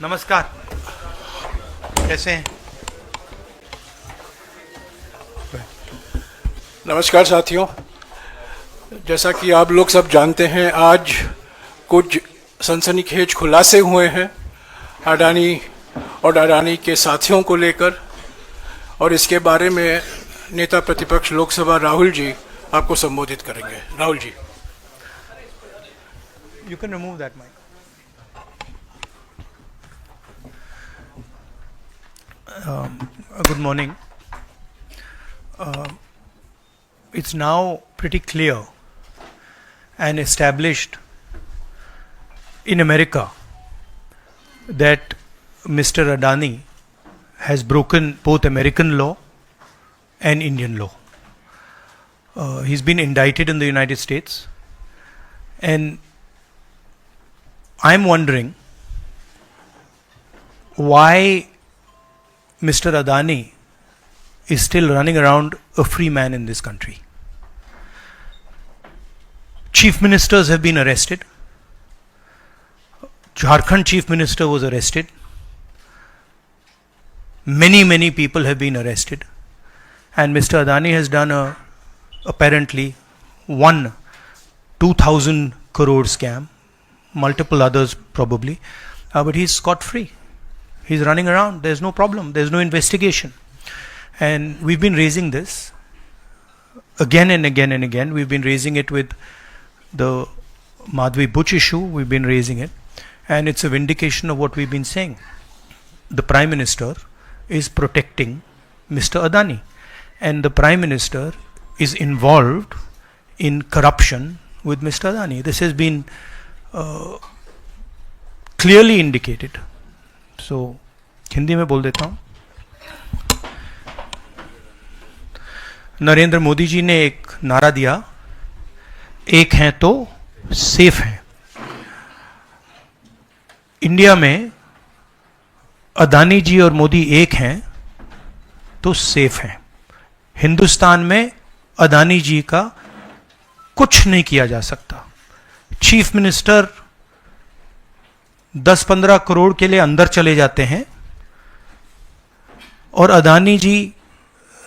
नमस्कार, कैसे हैं? नमस्कार साथियों, जैसा कि आप लोग सब जानते हैं, आज कुछ सनसनीखेज खुलासे हुए हैं अडानी और अडानी के साथियों को लेकर, और इसके बारे में नेता प्रतिपक्ष लोकसभा राहुल जी आपको संबोधित करेंगे। Rahul ji. You can remove that mic. Good morning. It's now pretty clear and established in America that Mr. Adani has broken both American law and Indian law. He's been indicted in the United States, and I'm wondering why Mr. Adani is still running around a free man in this country. Chief ministers have been arrested. Jharkhand chief minister was arrested. Many people have been arrested. And Mr. Adani has done apparently one 2,000 crore scam, multiple others probably, but he's scot-free. He's running around, there's no problem, there's no investigation. And we've been raising this again and again and again. We've been raising it with the Madhvi Buch issue, we've been raising it, and it's a vindication of what we've been saying. The Prime Minister is protecting Mr. Adani, and the Prime Minister is involved in corruption with Mr. Adani. This has been clearly indicated. So, Hindi में बोल देता हूँ। नरेंद्र मोदी जी ने एक नारा दिया, एक हैं तो सेफ हैं। इंडिया में अदानी जी और मोदी एक हैं तो सेफ हैं। हिंदुस्तान में अदानी जी का कुछ नहीं किया जा सकता। चीफ मिनिस्टर 10-15 करोड़ के लिए अंदर चले जाते हैं और अदानी जी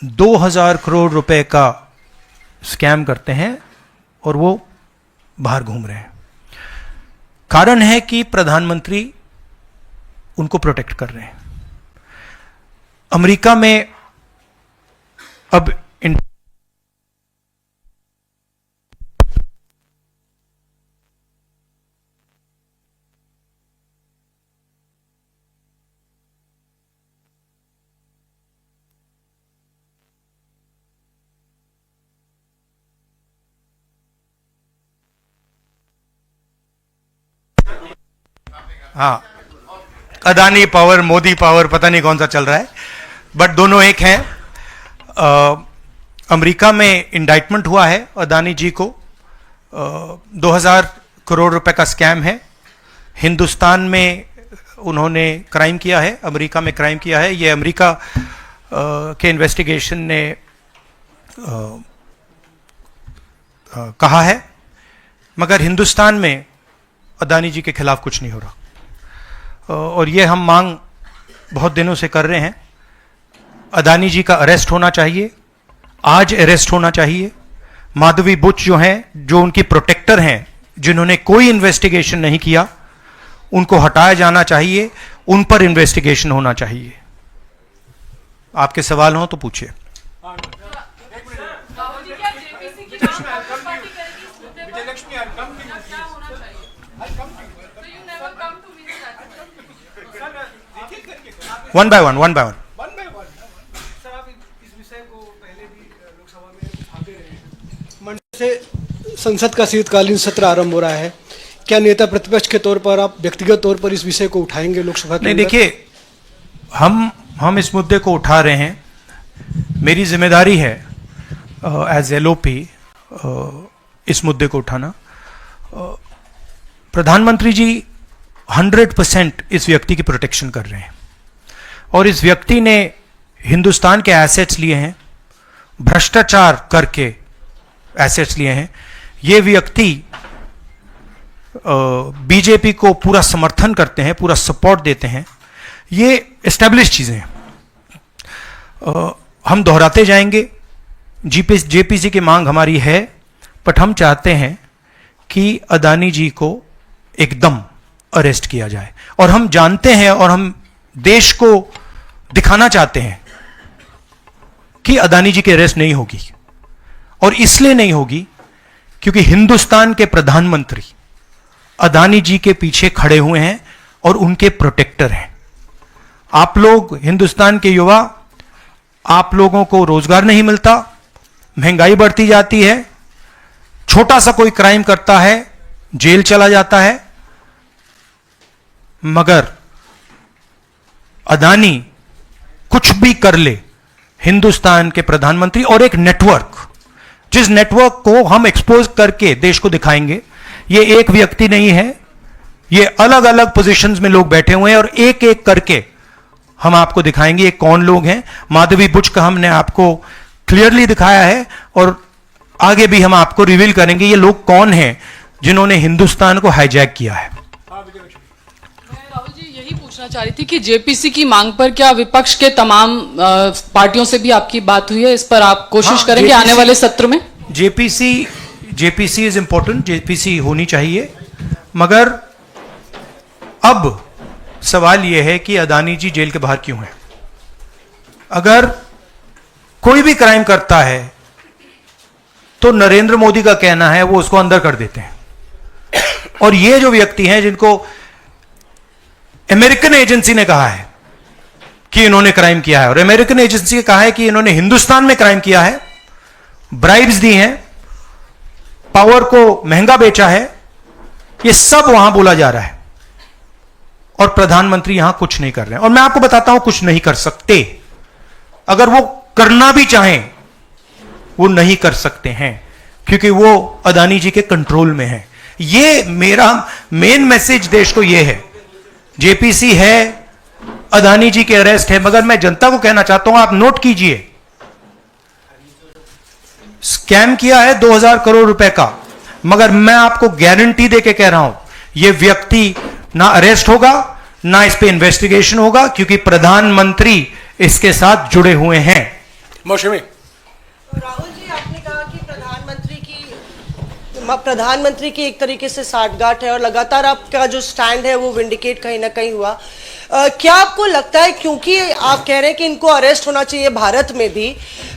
2000 करोड़ रुपए का स्कैम करते हैं और वो बाहर घूम रहे हैं। कारण है कि प्रधानमंत्री उनको प्रोटेक्ट कर रहे हैं। अमेरिका में अब हाँ, अदानी पावर, मोदी पावर, पता नहीं कौन सा चल रहा है, बट दोनों एक हैं। अमेरिका में इंडाइटमेंट हुआ है अदानी जी को, 2000 करोड़ रुपए का स्कैम है। हिंदुस्तान में उन्होंने क्राइम किया है, अमेरिका में क्राइम किया है। ये अमेरिका के इन्वेस्टिगेशन ने कहा है, मगर हिंदुस्तान में अदानी जी के खिलाफ कुछ नहीं हो रहा। और ये हम मांग बहुत दिनों से कर रहे हैं। अदानी जी का अरेस्ट होना चाहिए, आज अरेस्ट होना चाहिए। माधवी बुच जो हैं, जो उनकी प्रोटेक्टर हैं, जिन्होंने कोई इन्वेस्टिगेशन नहीं किया, उनको हटाया जाना चाहिए, उन पर इन्वेस्टिगेशन होना चाहिए। आपके सवाल हो तो पूछिए। One by one. सर, आप इस विषय को पहले भी लोकसभा में उठाते रहे हैं। मंच से संसद का शीतकालीन सत्र आरंभ हो रहा है, क्या नेता प्रतिपक्ष के तौर पर आप व्यक्तिगत तौर पर इस विषय को उठाएंगे लोकसभा के? नहीं, देखिए, हम इस मुद्दे को उठा रहे हैं। मेरी जिम्मेदारी है एज एलओपी इस मुद्दे को उठाना। प्रधानमंत्री जी 100% इस व्यक्ति की प्रोटेक्शन कर रहे हैं, और इस व्यक्ति ने हिंदुस्तान के एसेट्स लिए हैं, भ्रष्टाचार करके एसेट्स लिए हैं। ये व्यक्ति बीजेपी को पूरा समर्थन करते हैं, पूरा सपोर्ट देते हैं, ये एस्टेब्लिश चीज़ें हैं। हम दोहराते जाएंगे, जेपीसी की मांग हमारी है, बट हम चाहते हैं कि अदानी जी को एकदम अरेस्ट किया जाए। और हम जानते हैं और हम देश को दिखाना चाहते हैं कि अदानी जी की अरेस्ट नहीं होगी, और इसलिए नहीं होगी क्योंकि हिंदुस्तान के प्रधानमंत्री अदानी जी के पीछे खड़े हुए हैं और उनके प्रोटेक्टर हैं। आप लोग हिंदुस्तान के युवा, आप लोगों को रोजगार नहीं मिलता, महंगाई बढ़ती जाती है, छोटा सा कोई क्राइम करता है जेल चला जाता है, मगर अदानी कुछ भी कर ले, हिंदुस्तान के प्रधानमंत्री और एक नेटवर्क, जिस नेटवर्क को हम एक्सपोज करके देश को दिखाएंगे, ये एक व्यक्ति नहीं है, ये अलग अलग पोजीशंस में लोग बैठे हुए हैं और एक एक करके हम आपको दिखाएंगे ये कौन लोग हैं। माधवी बुच का हमने आपको क्लियरली दिखाया है और आगे भी हम आपको रिवील करेंगे ये लोग कौन हैं जिन्होंने हिंदुस्तान को हाईजैक किया है। राहुल जी, यही पूछना चाह रही थी कि जेपीसी की मांग पर क्या विपक्ष के तमाम पार्टियों से भी आपकी बात हुई है? इस पर आप कोशिश करेंगे आने वाले सत्र में? जेपीसी इज इंपॉर्टेंट, जेपीसी होनी चाहिए, मगर अब सवाल यह है कि अदानी जी जेल के बाहर क्यों हैं? अगर कोई भी क्राइम करता है तो नरेंद्र मोदी का कहना है वो उसको अंदर कर देते हैं, और ये जो व्यक्ति हैं जिनको अमेरिकन एजेंसी ने कहा है कि इन्होंने क्राइम किया है, और अमेरिकन एजेंसी ने कहा है कि इन्होंने हिंदुस्तान में क्राइम किया है, ब्राइब्स दी हैं, पावर को महंगा बेचा है, ये सब वहां बोला जा रहा है और प्रधानमंत्री यहां कुछ नहीं कर रहे हैं। और मैं आपको बताता हूं कुछ नहीं कर सकते, अगर वो करना भी चाहें वो नहीं कर सकते हैं क्योंकि वो अदानी जी के कंट्रोल में है। ये मेरा मेन मैसेज देश को ये है, जेपीसी है, अदानी जी के अरेस्ट है, मगर मैं जनता को कहना चाहता हूं, आप नोट कीजिए, स्कैम किया है 2000 करोड़ रुपए का, मगर मैं आपको गारंटी देके कह रहा हूं यह व्यक्ति ना अरेस्ट होगा, ना इस पे इन्वेस्टिगेशन होगा, क्योंकि प्रधानमंत्री इसके साथ जुड़े हुए हैं। मौसमी राहुल जी, आपने कहा कि प्रधानमंत्री की एक तरीके से साठगांठ है और लगातार आपका जो स्टैंड है वो विंडिकेट कहीं ना कहीं हुआ। क्या आपको लगता है, क्योंकि आप कह रहे हैं कि इनको अरेस्ट होना चाहिए भारत में भी,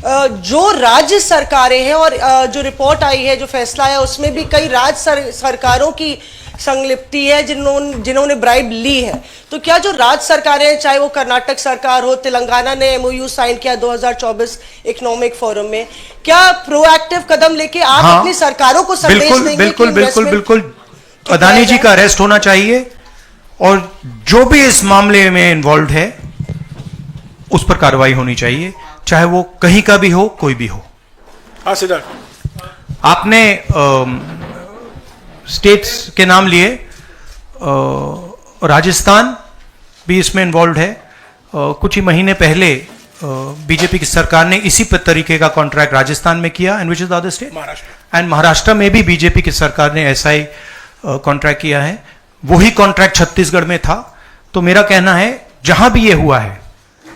जो राज्य सरकारें हैं और जो रिपोर्ट आई है, जो फैसला है, उसमें भी कई राज्य सरकारों की संलिप्ति है जिन्होंने ब्राइब ली है, तो क्या जो राज्य सरकारें हैं, चाहे वो कर्नाटक सरकार हो, तेलंगाना ने एमओयू साइन किया 2024 इकोनॉमिक फोरम में, क्या प्रोएक्टिव कदम लेके आप अपनी सरकारों को संदेश देंगे? बिल्कुल अदानी जी का अरेस्ट होना चाहिए और जो भी इस मामले में इन्वॉल्व है उस पर कार्रवाई होनी चाहिए, चाहे वो कहीं का भी हो, कोई भी हो। हाँ सिद्धार्थ, आपने स्टेट्स के नाम लिए, राजस्थान भी इसमें इन्वॉल्व है। कुछ ही महीने पहले बीजेपी की सरकार ने इसी तरीके का कॉन्ट्रैक्ट राजस्थान में किया, and which is the other state, and Maharashtra में भी बीजेपी की सरकार ने ऐसा ही कॉन्ट्रैक्ट किया है। वही कॉन्ट्रैक्ट छत्तीसगढ़ में था। तो मेरा कहना है जहां भी ये हुआ है,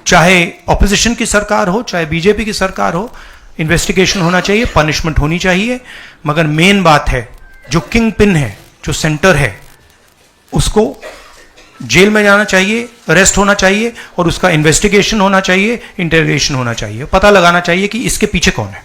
चाहे ऑपोजिशन की सरकार हो, चाहे बीजेपी की सरकार हो, इन्वेस्टिगेशन होना चाहिए, पनिशमेंट होनी चाहिए, मगर मेन बात है जो किंग पिन है, जो सेंटर है, उसको जेल में जाना चाहिए, अरेस्ट होना चाहिए और उसका इन्वेस्टिगेशन होना चाहिए, इंटरोगेशन होना चाहिए, पता लगाना चाहिए कि इसके पीछे कौन है।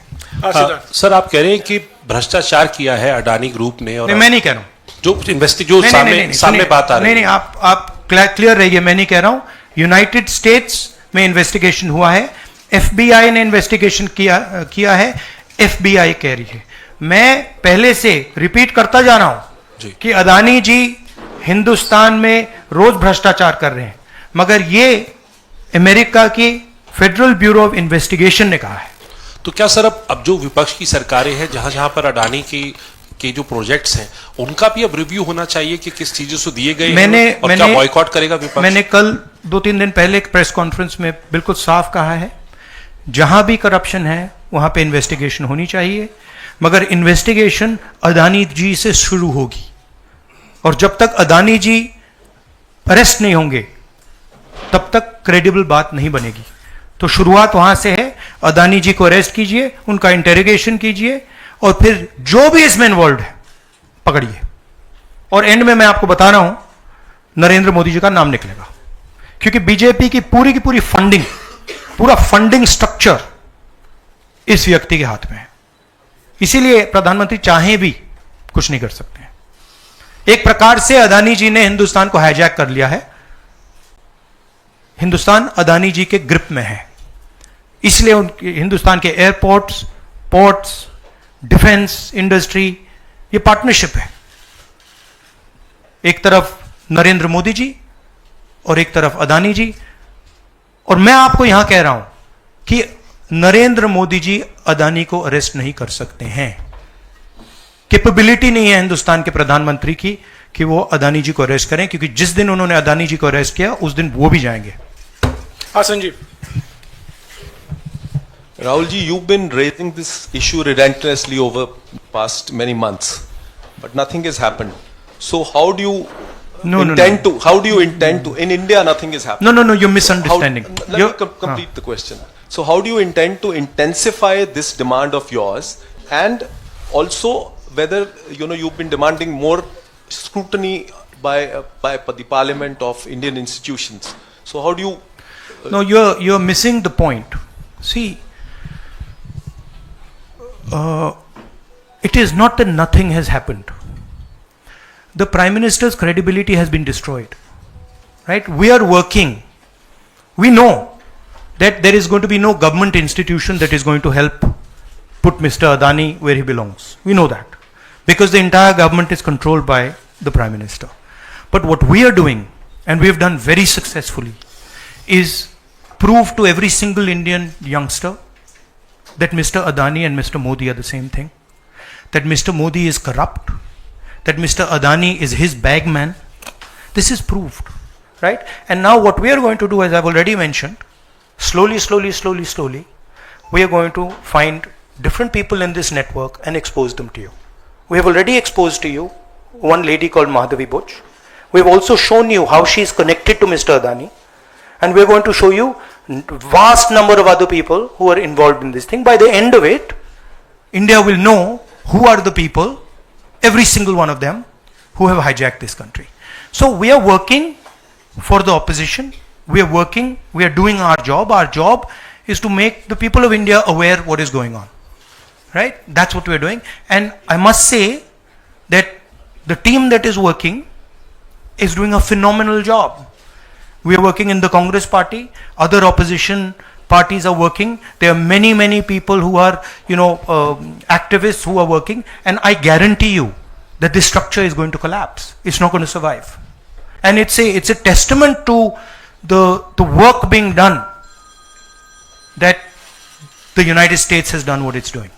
सर, आप कह रहे हैं कि भ्रष्टाचार किया है अडानी ग्रुप ने, और मैं नहीं कह रहा हूं, जो सामने बात आ रही है। नहीं, आप क्लियर रहिए, मैं नहीं कह रहा हूं। यूनाइटेड स्टेट्स में इन्वेस्टिगेशन हुआ है, एफबीआई ने इन्वेस्टिगेशन किया है, एफबीआई कह रही है। मैं पहले से रिपीट करता जा रहा हूं कि अदानी जी हिंदुस्तान में रोज भ्रष्टाचार कर रहे हैं, मगर ये अमेरिका की फेडरल ब्यूरो ऑफ इन्वेस्टिगेशन ने कहा है। तो क्या सर अब जो विपक्ष की सरकारें हैं, जहां जहां पर अडानी के जो प्रोजेक्ट्स हैं, उनका भी अब रिव्यू होना चाहिए कि किस चीजों से दिए गए हैं और क्या बॉयकॉट करेगा विपक्ष? मैंने कल 2-3 दिन पहले एक प्रेस कॉन्फ्रेंस में बिल्कुल साफ कहा है, जहां भी करप्शन है वहां पे इन्वेस्टिगेशन होनी चाहिए, मगर इन्वेस्टिगेशन अदानी जी से शुरू होगी, और जब तक अदानी जी अरेस्ट नहीं होंगे तब तक क्रेडिबल बात नहीं बनेगी। तो शुरुआत वहां से है, अदानी जी को अरेस्ट कीजिए, उनका इंटेरोगेशन कीजिए और फिर जो भी इसमें इन्वॉल्व है पकड़िए, और एंड में मैं आपको बता रहा हूं नरेंद्र मोदी जी का नाम निकलेगा, क्योंकि बीजेपी की पूरी फंडिंग, पूरा फंडिंग स्ट्रक्चर इस व्यक्ति के हाथ में है। इसीलिए प्रधानमंत्री चाहे भी कुछ नहीं कर सकते हैं। एक प्रकार से अदानी जी ने हिंदुस्तान को हाईजैक कर लिया है, हिंदुस्तान अदानी जी के ग्रिप में है, इसलिए उनके हिंदुस्तान के एयरपोर्ट्स, पोर्ट्स, डिफेंस इंडस्ट्री, ये पार्टनरशिप है। एक तरफ नरेंद्र मोदी जी और एक तरफ अदानी जी। और मैं आपको यहां कह रहा हूं कि नरेंद्र मोदी जी अदानी को अरेस्ट नहीं कर सकते हैं। कैपेबिलिटी नहीं है हिंदुस्तान के प्रधानमंत्री की कि वो अदानी जी को अरेस्ट करें, क्योंकि जिस दिन उन्होंने अदानी जी को अरेस्ट किया उस दिन वो भी जाएंगे। हाँ Sanjeev. Rahul ji, you've been raising this issue relentlessly over past many months, but nothing has happened. So how do you intend to? How do you intend to? In India, nothing is happening. No, you're misunderstanding. Let me complete the question. So how do you intend to intensify this demand of yours, and also whether you've been demanding more scrutiny by the Parliament of Indian institutions? So how do you? No, you're missing the point. See. It is not that nothing has happened. The Prime Minister's credibility has been destroyed. Right? We are working. We know that there is going to be no government institution that is going to help put Mr. Adani where he belongs. We know that. Because the entire government is controlled by the Prime Minister. But what we are doing, and we have done very successfully, is prove to every single Indian youngster that Mr. Adani and Mr. Modi are the same thing, that Mr. Modi is corrupt, that Mr. Adani is his bagman. This is proved, right? And now what we are going to do, as I've already mentioned, slowly, we are going to find different people in this network and expose them to you. We have already exposed to you one lady called Madhavi Butch. We have also shown you how she is connected to Mr. Adani, and we are going to show you vast number of other people who are involved in this thing. By the end of it, India will know who are the people, every single one of them, who have hijacked this country. So we are working for the opposition. We are working, we are doing our job. Our job is to make the people of India aware what is going on. Right? That's what we are doing. And I must say that the team that is working is doing a phenomenal job. We are working in the Congress party, other opposition parties are working. There are many people who are, activists who are working, and I guarantee you that this structure is going to collapse. It's not going to survive. And it's a testament to the work being done that the United States has done what it's doing.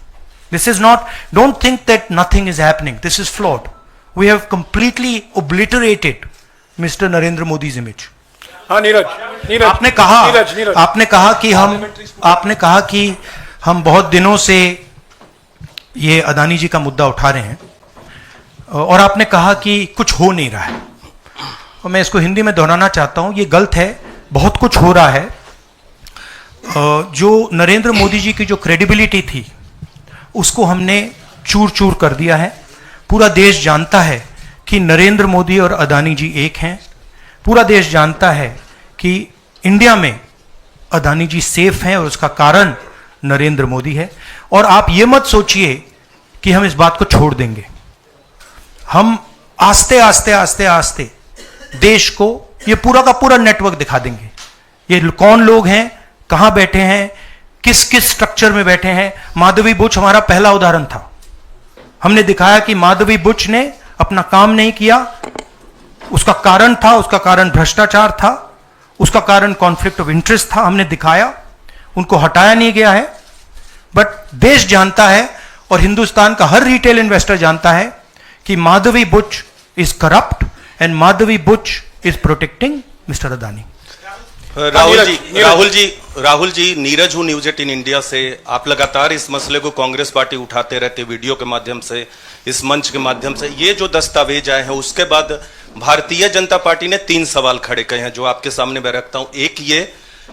This is not, don't think that nothing is happening. This is flawed. We have completely obliterated Mr. Narendra Modi's image. हाँ नीरज, आपने कहा कि हम बहुत दिनों से ये अदानी जी का मुद्दा उठा रहे हैं, और आपने कहा कि कुछ हो नहीं रहा है, और मैं इसको हिंदी में दोहराना चाहता हूं, ये गलत है। बहुत कुछ हो रहा है। जो नरेंद्र मोदी जी की जो क्रेडिबिलिटी थी उसको हमने चूर चूर कर दिया है। पूरा देश जानता है कि नरेंद्र मोदी और अदानी जी एक हैं। पूरा देश जानता है कि इंडिया में अदानी जी सेफ हैं और उसका कारण नरेंद्र मोदी है। और आप ये मत सोचिए कि हम इस बात को छोड़ देंगे। हम आस्ते आस्ते देश को ये पूरा का पूरा नेटवर्क दिखा देंगे। ये कौन लोग हैं, कहां बैठे हैं, किस किस स्ट्रक्चर में बैठे हैं। माधवी बुच हमारा पहला उदाहरण था। हमने दिखाया कि माधवी बुच ने अपना काम नहीं किया, उसका कारण भ्रष्टाचार था, उसका कारण कॉन्फ्लिक्ट ऑफ इंटरेस्ट था। हमने दिखाया, उनको हटाया नहीं गया है। बट देश जानता है और हिंदुस्तान का हर रिटेल इन्वेस्टर जानता है कि Madhabi Buch is corrupt and Madhabi Buch is protecting mister Adani. Rahul ji, Neeraj हूं न्यूज 18 इंडिया से। आप लगातार इस मसले को कांग्रेस पार्टी उठाते रहते, वीडियो के माध्यम से, इस मंच के माध्यम से। ये जो दस्तावेज आए हैं उसके बाद भारतीय जनता पार्टी ने 3 सवाल खड़े किए हैं जो आपके सामने मैं रखता हूं। एक ये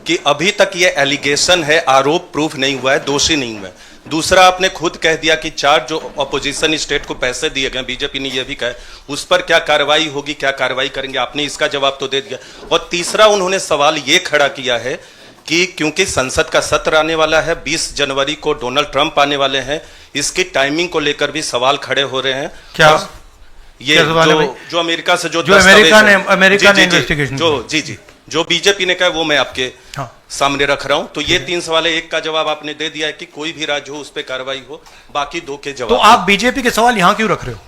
कि अभी तक ये एलिगेशन है, आरोप प्रूफ नहीं हुआ है, दोषी नहीं हुआ है। दूसरा, आपने खुद कह दिया कि 4 जो अपोजिशन स्टेट को पैसे दिए गए, बीजेपी ने यह भी कहा, उस पर क्या कार्रवाई होगी, क्या कार्रवाई करेंगे, आपने इसका जवाब तो दे दिया। और तीसरा, उन्होंने सवाल ये खड़ा किया है कि क्योंकि संसद का सत्र आने वाला है, 20 जनवरी को डोनाल्ड ट्रंप आने वाले हैं, इसकी टाइमिंग को लेकर भी सवाल खड़े हो रहे हैं। क्या ये जो अमेरिका से जो अमेरिकन इन्वेस्टिगेशन जो बीजेपी ने कहा वो मैं आपके सामने रख रहा हूं। तो ये 3 सवाल है, एक का जवाब आपने दे दिया है कि कोई भी राज्य हो उस पर कार्रवाई हो, बाकी 2 के जवाब। तो आप बीजेपी के सवाल यहां क्यों रख रहे हो?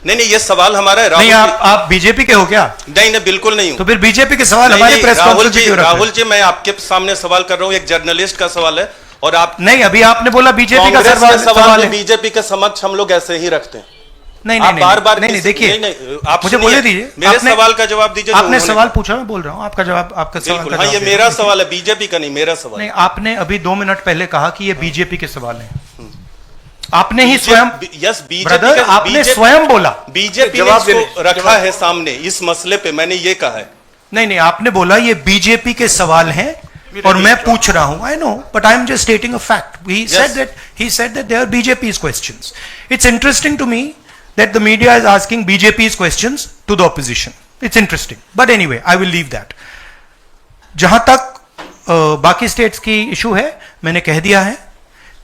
नहीं, ये सवाल हमारा है। नहीं, आप बीजेपी के हो क्या? नहीं, बिल्कुल नहीं हूं। तो फिर बीजेपी के सवाल हमारे प्रेस कॉन्फ्रेंस में क्यों रख रहे हो? राहुल जी, मैं आपके सामने सवाल कर रहा हूं, एक जर्नलिस्ट का सवाल है। और आप नहीं, अभी आपने बोला बीजेपी का सवाल है, बीजेपी के समक्ष हम लोग ऐसे ही रखते हैं। नहीं, बार-बार नहीं, देखिए, आप मुझे बोले दीजिए, मेरे सवाल का जवाब दीजिए। आपने सवाल पूछा, मैं बोल रहा हूं, आपका जवाब, आपका सवाल का जवाब। ये मेरा सवाल है, बीजेपी का नहीं, मेरा सवाल। नहीं, आपने अभी 2 मिनट पहले कहा कि ये बीजेपी के सवाल हैं। आपने ही स्वयं, यस, ब्रदर, आपने स्वयं बोला बीजेपी ने इसको रखा है सामने इस मसले पे, मैंने ये कहा है। नहीं, आपने बोला ये बीजेपी के सवाल हैं और मैं पूछ रहा हूं। I know, but I am just stating a fact. He said that they are BJP's questions. It's interesting to me that the media is asking BJP's questions to the opposition. It's interesting. But anyway, I will leave that. जहां तक बाकी states की issue है, मैंने कह दिया है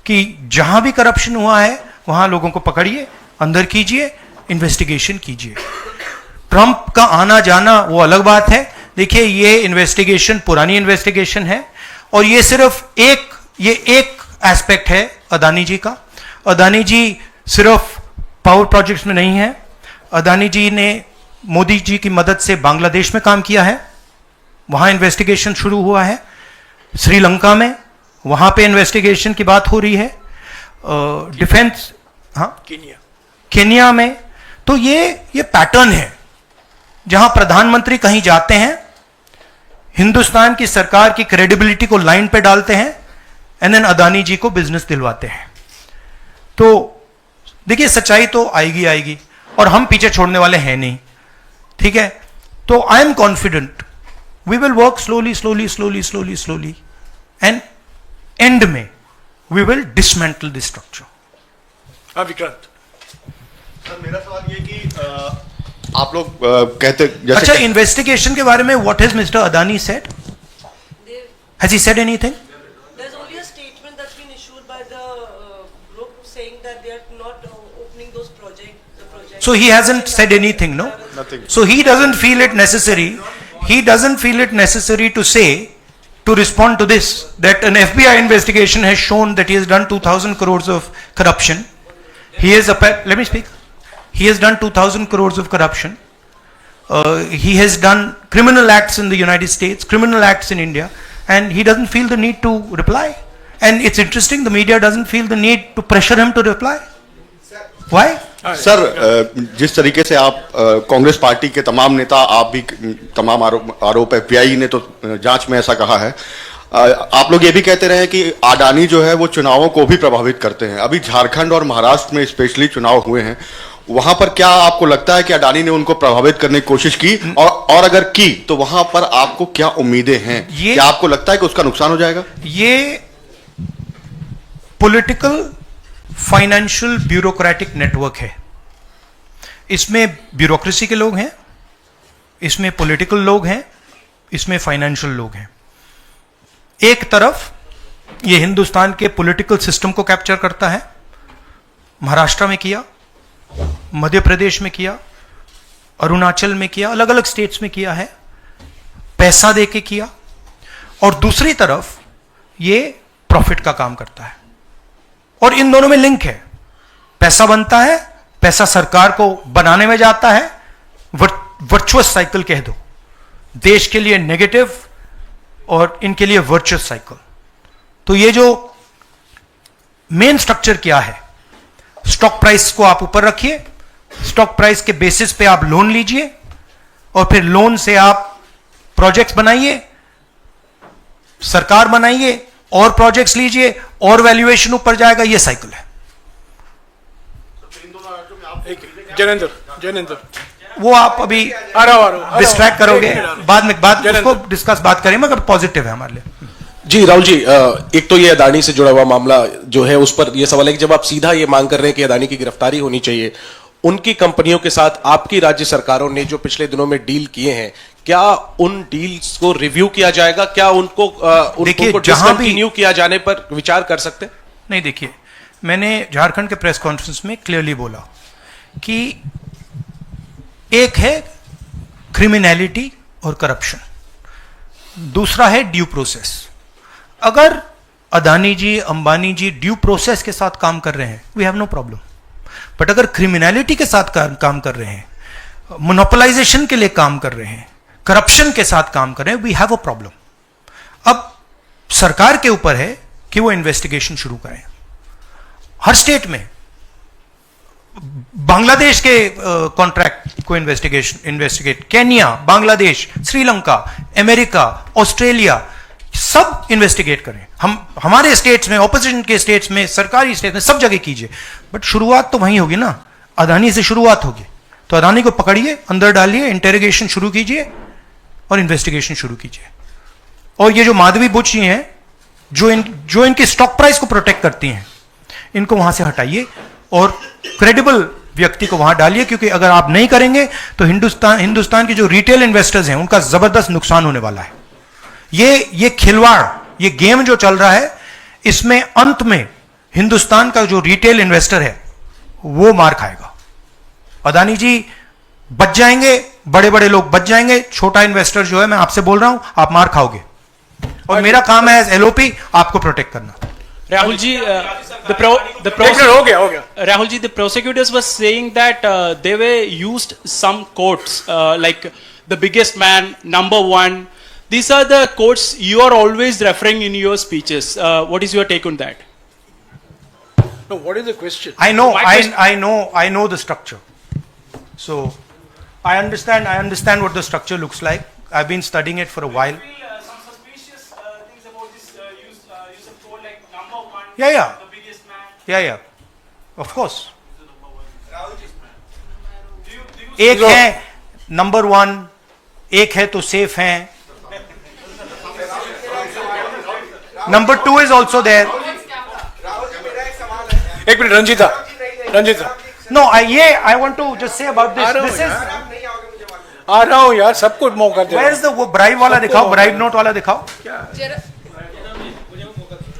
कि जहां भी करप्शन हुआ है वहां लोगों को पकड़िए, अंदर कीजिए, इन्वेस्टिगेशन कीजिए। ट्रंप का आना जाना वो अलग बात है। देखिए, ये इन्वेस्टिगेशन पुरानी इन्वेस्टिगेशन है और ये सिर्फ एक एस्पेक्ट है अदानी जी का। अदानी जी सिर्फ पावर प्रोजेक्ट्स में नहीं है। अदानी जी ने मोदी जी की मदद से बांग्लादेश में काम किया है, वहां इन्वेस्टिगेशन शुरू हुआ है। श्रीलंका में, वहां पे इन्वेस्टिगेशन की बात हो रही है। डिफेंस, केन्या में। तो ये पैटर्न है जहां प्रधानमंत्री कहीं जाते हैं, हिंदुस्तान की सरकार की क्रेडिबिलिटी को लाइन पे डालते हैं, एंड देन अदानी जी को बिजनेस दिलवाते हैं। तो देखिए, सच्चाई तो आएगी और हम पीछे छोड़ने वाले हैं नहीं, ठीक है? तो I am confident we will work slowly and end में we will dismantle this structure. Vikrant sir, मेरा सवाल ये कि आप लोग कहते जैसे अच्छा, इन्वेस्टिगेशन के बारे में what has mister Adani said? Has he said anything? There's only a statement that's been issued by the group saying that they are not opening those projects. So he hasn't said anything, no? Nothing. So he doesn't feel it necessary. He doesn't feel it necessary to say, to respond to this, that an FBI investigation has shown that he has done 2,000 crores of corruption. He has, let me speak. He has done 2,000 crores of corruption. He has done criminal acts in the United States, criminal acts in India, and he doesn't feel the need to reply. And it's interesting, the media doesn't feel the need to pressure him to reply. Why? Sir, जिस तरीके से आप Congress party के तमाम नेता, आप भी तमाम आरोप FBI ने तो जांच में ऐसा कहा है, आप लोग ये भी कहते रहे कि अडानी जो है वो चुनावों को भी प्रभावित करते हैं। अभी झारखंड और महाराष्ट्र में स्पेशली चुनाव हुए हैं, वहां पर क्या आपको लगता है कि अडानी ने उनको प्रभावित करने की कोशिश की, और अगर की तो वहां पर आपको क्या उम्मीदें हैं? क्या आपको लगता है कि उसका नुकसान हो जाएगा? ये पॉलिटिकल फाइनेंशियल ब्यूरोक्रेटिक नेटवर्क है। इसमें ब्यूरोक्रेसी के लोग हैं, इसमें पॉलिटिकल लोग हैं, इसमें फाइनेंशियल लोग हैं। एक तरफ ये हिंदुस्तान के पॉलिटिकल सिस्टम को कैप्चर करता है, महाराष्ट्र में किया, मध्य प्रदेश में किया, अरुणाचल में किया, अलग अलग स्टेट्स में किया है, पैसा देके किया। और दूसरी तरफ ये प्रॉफिट का काम करता है और इन दोनों में लिंक है। पैसा बनता है, पैसा सरकार को बनाने में जाता है, वर्चुअस साइकिल कह दो, देश के लिए नेगेटिव और इनके लिए वर्चुअस साइकिल। तो ये जो मेन स्ट्रक्चर क्या है, स्टॉक प्राइस को आप ऊपर रखिए, स्टॉक प्राइस के बेसिस पे आप लोन लीजिए और फिर लोन से आप प्रोजेक्ट्स बनाइए, सरकार बनाइए, और प्रोजेक्ट्स लीजिए, और वैल्यूएशन ऊपर जाएगा, ये साइकिल है। जैनेंद्र वो आप अभी डिस्ट्रैक्ट करोगे, बाद में उसको डिस्कस बात करें, मगर पॉजिटिव है हमारे लिए। जी राहुल जी, एक तो ये अदानी से जुड़ा हुआ मामला जो है, उस पर यह सवाल है कि जब आप सीधा ये मांग कर रहे हैं कि अदानी की गिरफ्तारी होनी चाहिए, उनकी कंपनियों के साथ आपकी राज्य सरकारों ने जो पिछले दिनों में डील किए हैं, क्या उन डील्स को रिव्यू किया जाएगा? क्या उनको डिसकंटिन्यू किया जाने पर विचार कर सकते हैं? नहीं, देखिए, मैंने झारखंड के प्रेस कॉन्फ्रेंस में क्लियरली बोला कि एक है क्रिमिनलिटी और करप्शन, दूसरा है ड्यू प्रोसेस। अगर अदानी जी, अंबानी जी ड्यू प्रोसेस के साथ काम कर रहे हैं, we have no problem. But अगर क्रिमिनलिटी के साथ काम कर रहे हैं, मोनोपोलाइजेशन के लिए काम कर रहे हैं, करप्शन के साथ काम कर रहे हैं, वी हैव अ प्रॉब्लम। अब सरकार के ऊपर है कि वो इन्वेस्टिगेशन शुरू करें। हर स्टेट में बांग्लादेश के कॉन्ट्रैक्ट को investigate, Kenya, Bangladesh, Sri Lanka, America, Australia, सब इन्वेस्टिगेट करें। हमारे स्टेट्स में, ऑपोजिशन के स्टेट्स में, सरकारी स्टेट्स में, सब जगह कीजिए। बट शुरुआत तो वहीं होगी ना, अदानी से शुरुआत होगी। तो अदानी को पकड़िए, अंदर डालिए, इंटेरोगेशन शुरू कीजिए और इन्वेस्टिगेशन शुरू कीजिए। और ये जो माधवी बुच जी हैं, जो इनकी स्टॉक प्राइस को प्रोटेक्ट करती हैं, इनको वहां से हटाइए और क्रेडिबल व्यक्ति को वहां डालिए, क्योंकि अगर आप नहीं करेंगे तो हिंदुस्तान के जो रिटेल इन्वेस्टर्स हैं, उनका जबरदस्त नुकसान होने वाला है। ये खिलवाड़, ये गेम जो चल रहा है, इसमें अंत में हिंदुस्तान का जो रिटेल इन्वेस्टर है वो मार खाएगा। अदानी जी बच जाएंगे, बड़े बड़े लोग बच जाएंगे, छोटा इन्वेस्टर जो है, मैं आपसे बोल रहा हूं, आप मार खाओगे। और मेरा काम है एज एलओपी आपको प्रोटेक्ट करना। Rahul ji, Rahul ji, the prosecutors were saying that they were used some quotes like the biggest man, number one. These are the quotes you are always referring in your speeches. What is your take on that? No, what is the question? I know the structure. So I understand what the structure looks like. I've been studying it for a while. Some suspicious things about this use of quote like number one. Yeah. The biggest man. Yeah. Of course. एक है number one, एक है तो safe है, number two is also there. एक minute, Ranjeeta no, I want to just say about this is, आ रहा हूं यार, सबको मौका दे। वेयर इज द वो ब्राइब वाला दिखाओ, ब्राइब नोट वाला दिखाओ।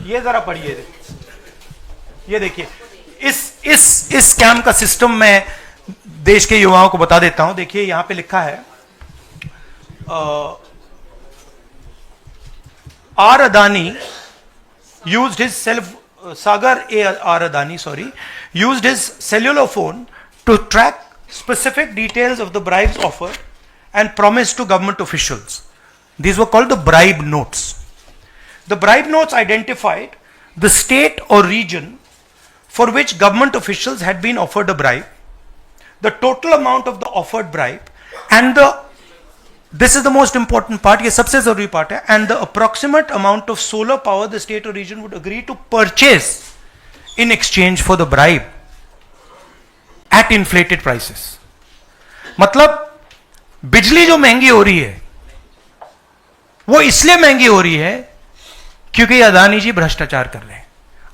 ये जरा पढ़िए, ये देखिए, इस स्कैम का सिस्टम मैं देश के युवाओं को बता देता हूं। देखिए, यहां पे लिखा है R. Adani used his Sagar R. Adani, used his cellular phone to track specific details of the bribes offered and promised to government officials. These were called the bribe notes. The bribe notes identified the state or region for which government officials had been offered a bribe, the total amount of the offered bribe, and this is the most important part, ये सबसे जरूरी part है, and the approximate amount of solar power the state or region would agree to purchase in exchange for the bribe at inflated prices. मतलब बिजली जो महंगी हो रही है वो इसलिए महंगी हो रही है क्योंकि अदानी जी भ्रष्टाचार कर रहे हैं।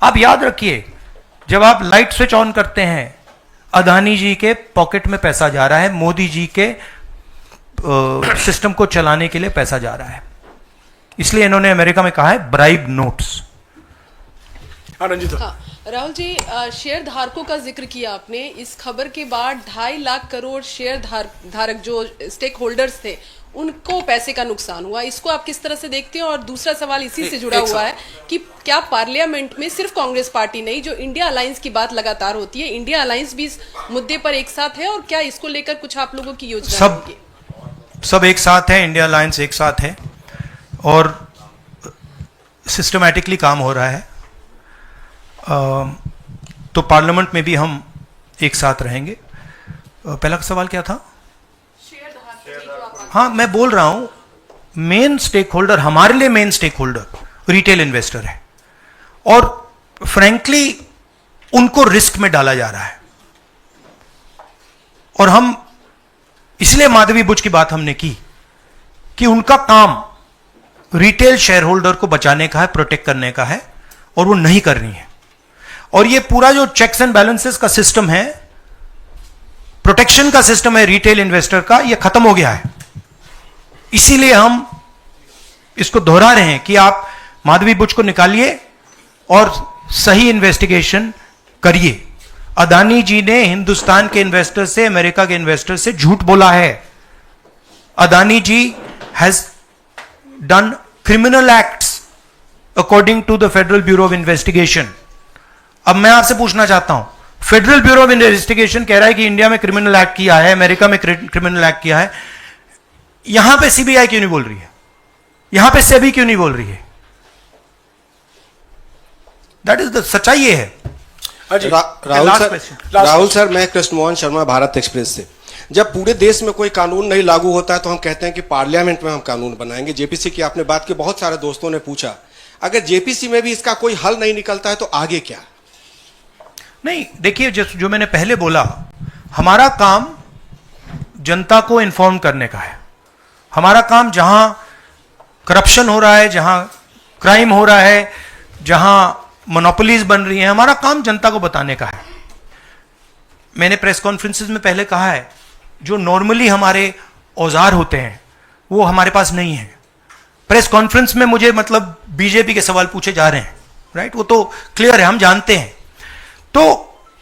आप याद रखिए, जब आप लाइट स्विच ऑन करते हैं, अदानी जी के पॉकेट में पैसा जा रहा है, मोदी जी के सिस्टम को चलाने के लिए पैसा जा रहा है। इसलिए इन्होंने अमेरिका में कहा है bribe notes. Rahul ji, share धारकों का जिक्र किया आपने। इस खबर के बाद 2.5 लाख करोड़ शेयर धारक जो स्टेक होल्डर्स थे, उनको पैसे का नुकसान हुआ। इसको आप किस तरह से देखते हैं? और दूसरा सवाल इसी से जुड़ा हुआ है कि क्या पार्लियामेंट में सिर्फ कांग्रेस पार्टी नहीं, जो इंडिया अलायंस की बात लगातार होती है, इंडिया अलायंस भी इस मुद्दे पर एक साथ है? और क्या इसको लेकर कुछ आप लोगों की योजना होगी? सब एक साथ है, इंडिया अलायंस एक साथ है और सिस्टमैटिकली काम हो रहा है। तो पार्लियामेंट में भी हम एक साथ रहेंगे। पहला सवाल क्या था? हाँ, मैं बोल रहा हूं मेन स्टेक होल्डर, हमारे लिए main stakeholder retail investor है, और फ्रैंकली उनको रिस्क में डाला जा रहा है। और हम इसलिए माधवी बुच की बात हमने की कि उनका काम रिटेल शेयर होल्डर को बचाने का है, प्रोटेक्ट करने का है, और वो नहीं कर रही है। और ये पूरा जो चेक्स एंड बैलेंसेस का सिस्टम है, प्रोटेक्शन का सिस्टम है रिटेल इन्वेस्टर का, ये खत्म हो गया है। इसीलिए हम इसको दोहरा रहे हैं कि आप माधवी बुच को निकालिए और सही इन्वेस्टिगेशन करिए। अदानी जी ने हिंदुस्तान के इन्वेस्टर से, अमेरिका के इन्वेस्टर से झूठ बोला है। Adani ji has done criminal acts according to the Federal Bureau of Investigation. अब मैं आपसे पूछना चाहता हूं, फेडरल ब्यूरो ऑफ इन्वेस्टिगेशन कह रहा है कि इंडिया में क्रिमिनल एक्ट किया है, अमेरिका में क्रिमिनल एक्ट किया है, यहां पे सीबीआई क्यों नहीं बोल रही है? यहां पे सेबी क्यों नहीं बोल रही है? दैट इज द सच्चाई ये है। राहुल सर, मैं कृष्ण मोहन शर्मा, भारत एक्सप्रेस से। जब पूरे देश में कोई कानून नहीं लागू होता है तो हम कहते हैं कि पार्लियामेंट में हम कानून बनाएंगे। जेपीसी की आपने बात की, बहुत सारे दोस्तों ने पूछा, अगर जेपीसी में भी इसका कोई हल नहीं निकलता है तो आगे क्या? नहीं, देखिए, जो मैंने पहले बोला, हमारा काम जनता को इन्फॉर्म करने का है। हमारा काम जहां करप्शन हो रहा है, जहां क्राइम हो रहा है, जहां मोनोपोलीज बन रही हैं, हमारा काम जनता को बताने का है। मैंने प्रेस कॉन्फ्रेंसेस में पहले कहा है, जो नॉर्मली हमारे औजार होते हैं वो हमारे पास नहीं है। प्रेस कॉन्फ्रेंस में मुझे मतलब बीजेपी के सवाल पूछे जा रहे हैं, राइट? वो तो क्लियर है, हम जानते हैं। तो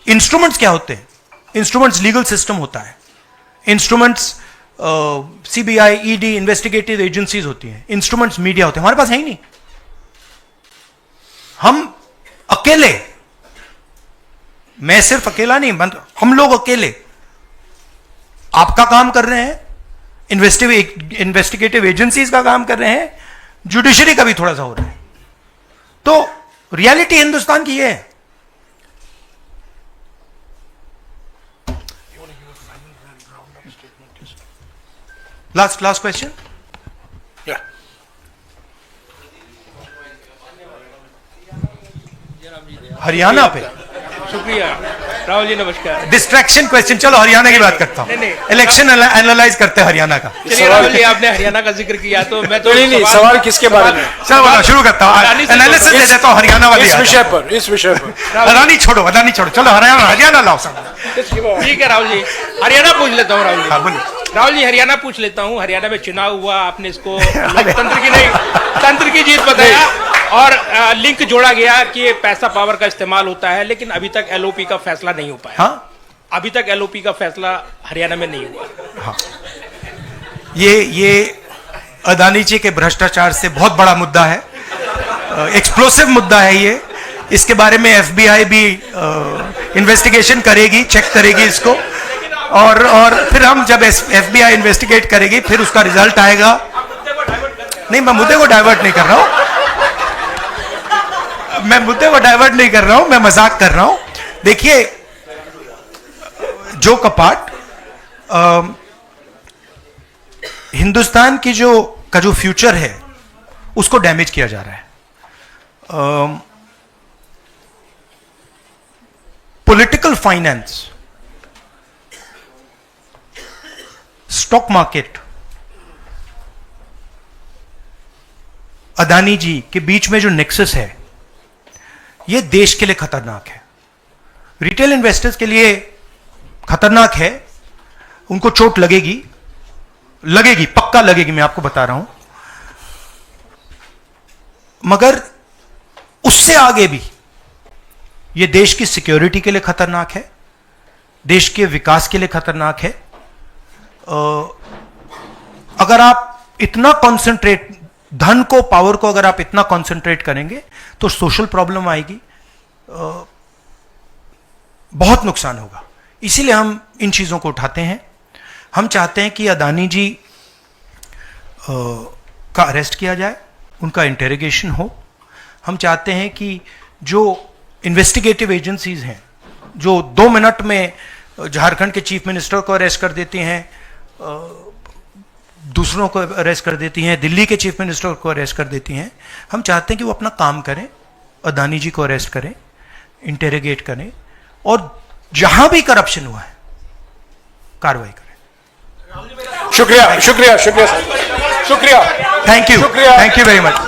इंस्ट्रूमेंट्स क्या होते हैं? इंस्ट्रूमेंट्स लीगल सिस्टम होता है, instruments CBI, ED, investigative agencies होती हैं, इंस्ट्रूमेंट्स मीडिया होते हैं। हमारे पास है ही नहीं। हम अकेले, मैं सिर्फ अकेला नहीं, हम लोग अकेले आपका काम कर रहे हैं, इन्वेस्टिगेटिव एजेंसीज का काम कर रहे हैं, जुडिशरी का भी थोड़ा सा हो रहा है। तो रियलिटी हिंदुस्तान की ये है। Last question. हरियाणा पे शुक्रिया राहुल जी, नमस्कार। डिस्ट्रैक्शन क्वेश्चन, चलो हरियाणा की बात करता हूं। इलेक्शन एनालाइज करते हैं हरियाणा का। चलिए राहुल जी, आपने हरियाणा का जिक्र किया तो मैं तो नहीं, सवाल किसके बारे में? चलो शुरू करता हूं, एनालिसिस दे देता हूं हरियाणा वाले। इस विषय पर अदानी छोड़ो, चलो हरियाणा लाओ सब। ठीक है राहुल जी, हरियाणा पूछ लेता हूँ। राहुल जी, राहुल जी हरियाणा पूछ लेता हूँ। हरियाणा में चुनाव हुआ, आपने इसको लोकतंत्र की नहीं, तंत्र की जीत बताया, और लिंक जोड़ा गया कि ये पैसा पावर का इस्तेमाल होता है, लेकिन अभी तक एलओपी का फैसला नहीं हो पाया। हाँ? अभी तक एलओपी का फैसला हरियाणा में नहीं हुआ। हाँ। ये अदानी जी के भ्रष्टाचार से बहुत बड़ा मुद्दा है, एक्सप्लोसिव मुद्दा है ये। इसके बारे में एफबीआई भी इन्वेस्टिगेशन करेगी, चेक करेगी इसको, और फिर हम जब एफबीआई इन्वेस्टिगेट करेगी, फिर उसका रिजल्ट आएगा। नहीं, मैं मुद्दे को डाइवर्ट नहीं कर रहा हूं, मैं मजाक कर रहा हूं। देखिए, जो कपाट हिंदुस्तान की जो फ्यूचर है उसको डैमेज किया जा रहा है। Political finance, stock market, Adani ji के बीच में जो नेक्सस है, यह देश के लिए खतरनाक है, रिटेल इन्वेस्टर्स के लिए खतरनाक है। उनको चोट लगेगी, पक्का लगेगी, मैं आपको बता रहा हूं। मगर उससे आगे भी यह देश की सिक्योरिटी के लिए खतरनाक है, देश के विकास के लिए खतरनाक है। अगर आप इतना कॉन्सेंट्रेट, धन को, पावर को अगर आप इतना कॉन्सेंट्रेट करेंगे तो सोशल प्रॉब्लम आएगी, बहुत नुकसान होगा। इसीलिए हम इन चीजों को उठाते हैं। हम चाहते हैं कि अदानी जी का अरेस्ट किया जाए, उनका इंटेरोगेशन हो। हम चाहते हैं कि जो इन्वेस्टिगेटिव एजेंसीज हैं, जो 2 मिनट में झारखंड के चीफ मिनिस्टर को अरेस्ट कर देती हैं, दूसरों को अरेस्ट कर देती हैं, दिल्ली के चीफ मिनिस्टर को अरेस्ट कर देती हैं। हम चाहते हैं कि वो अपना काम करें, अदानी जी को अरेस्ट करें, इंटेरोगेट करें, और जहां भी करप्शन हुआ है कार्रवाई करें। शुक्रिया, शुक्रिया, शुक्रिया, शुक्रिया, thank you, thank you very much.